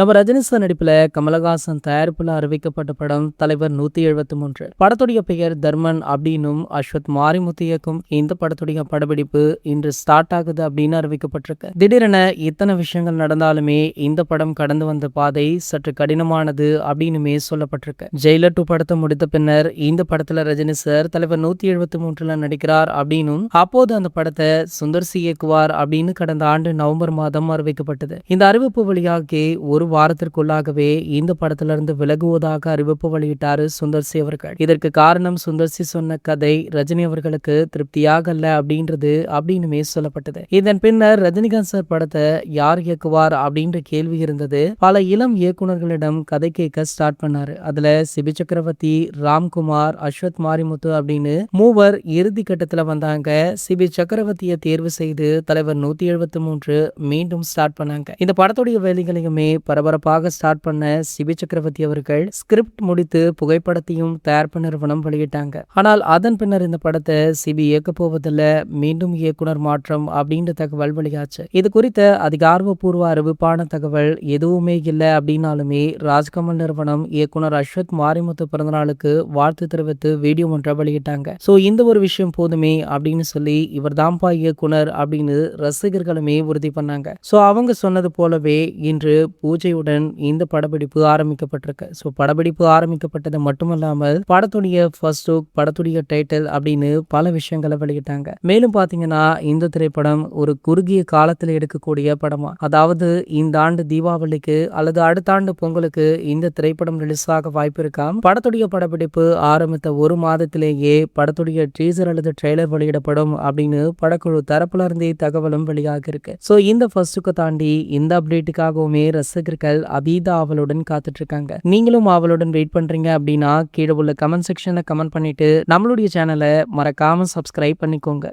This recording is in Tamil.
நம்ம ரஜினி சார் நடிப்புல கமலஹாசன் தயாரிப்புல அறிவிக்கப்பட்ட படம் தலைவர் 173. படத்துடைய பெயர் தர்மன் அப்படின்னும் அஸ்வத் மாரிமுத்து இயக்கும் இந்த படத்துடைய படப்பிடிப்பு இன்று ஸ்டார்ட் ஆகுது அப்படின்னு அறிவிக்கப்பட்டிருக்கு. திடீரென இத்தனை விஷயங்கள் நடந்தாலுமே இந்த படம் கடந்து வந்த பாதை சற்று கடினமானது அப்படின்னுமே சொல்லப்பட்டிருக்கு. ஜெயிலர் 2 படத்தை முடித்த பின்னர் இந்த படத்துல ரஜினி சார் தலைவர் 173ல நடிக்கிறார் அப்படின்னும் அப்போது அந்த படத்தை சுந்தர் சி இயக்குவார் அப்படின்னு கடந்த ஆண்டு நவம்பர் மாதம் அறிவிக்கப்பட்டது. இந்த அறிவிப்பு வழியாக ஒரு வாரத்திற்குள்ளாகவே இந்த படத்துல இருந்து விலகுவதாக அறிவிப்பு வெளியிட்டாரு சுந்தர் சி அவர்கள். இதற்கு காரணம் சுந்தர் சி சொன்ன கதை ரஜினி அவர்களுக்கு திருப்தியாகல அப்படின்னுமே சொல்லப்பட்டது. இதன் பின்னர் ரஜினிகாந்த் சார் படத்தை யார் இயக்குவார் அப்படின்ற கேள்வி இருந்தது. பல இளம் இயக்குனர்களிடம் கதை கேட்க ஸ்டார்ட் பண்ணாரு. அதுல சிபி சக்கரவர்த்தி, ராம்குமார், அஸ்வத் மாரிமுத்து அப்படின்னு மூவர் இறுதி கட்டத்துல வந்தாங்க. சிபி சக்கரவர்த்தியை தேர்வு செய்து தலைவர் 173 மீண்டும் ஸ்டார்ட் பண்ணாங்க. இந்த படத்துடைய வேலைகளையுமே பரபரப்பாக ஸ்டார்ட் பண்ண சிபி சக்கரவர்த்தி அவர்கள் ஸ்கிரிப்ட் முடித்து புகைப்படத்தையும் தயாரிப்பு நிறுவனம் வெளியிட்டாங்க. ஆனால் அதன் பின்னர் இந்த படத்தை சிபி இயக்க போவதில்ல, மீண்டும் இயக்குனர் மாற்றம் அப்படின்ற தகவல் வெளியாச்சு. இது குறித்த அதிகாரப்பூர்வ அறிவிப்பான தகவல் எதுவுமே இல்லை அப்படின்னாலுமே ராஜ்கமல் நிறுவனம் இயக்குனர் அஸ்வத் மாரிமுத்து பிறந்தநாளுக்கு வாழ்த்து தெரிவித்து வீடியோ ஒன்றை வெளியிட்டாங்க. சோ இந்த ஒரு விஷயம் போதுமே அப்படின்னு சொல்லி இவர் தான்பா இயக்குனர் அப்படின்னு ரசிகர்களுமே உறுதி பண்ணாங்க. சோ அவங்க சொன்னது போலவே இன்று பூஜையுடன் இந்த படப்பிடிப்பு ஆரம்பிக்கப்பட்டிருக்கு. ஸோ படப்பிடிப்பு ஆரம்பிக்கப்பட்டது மட்டுமல்லாமல் படத்துடைய ஃபர்ஸ்ட் லுக், படத்துடைய டைட்டில் அப்படின்னு பல விஷயங்களை வெளியிட்டாங்க. மேலும் பாத்தீங்கன்னா இந்த திரைப்படம் ஒரு குறுகிய காலத்தில் எடுக்கக்கூடிய படமா, அதாவது இந்த ஆண்டு தீபாவளிக்கு அல்லது அடுத்த ஆண்டு பொங்கலுக்கு இந்த திரைப்படம் ரிலீஸ் ஆக வாய்ப்பு இருக்காம். படத்துடைய படப்பிடிப்பு ஆரம்பித்த ஒரு மாதத்திலேயே படத்துடைய டீசர் அல்லது ட்ரெய்லர் வெளியிடப்படும் அப்படின்னு படக்குழு தரப்புல இருந்தே தகவலும் வெளியாக இருக்கு. ஸோ இந்த ஃபர்ஸ்ட் லுக்கை தாண்டி இந்த அப்டேட்டுக்காகவுமே ரசிகர்கள் அதீத ஆவலுடன் காத்துட்டு இருக்காங்க. நீங்களும் ஆவலுடன் வெயிட் பண்றீங்க அப்படின்னா கீழே உள்ள கமெண்ட் செக்ஷன்ல கமெண்ட் பண்ணிட்டு நம்மளுடைய சேனலை மறக்காம சப்ஸ்கிரைப் பண்ணிக்கோங்க.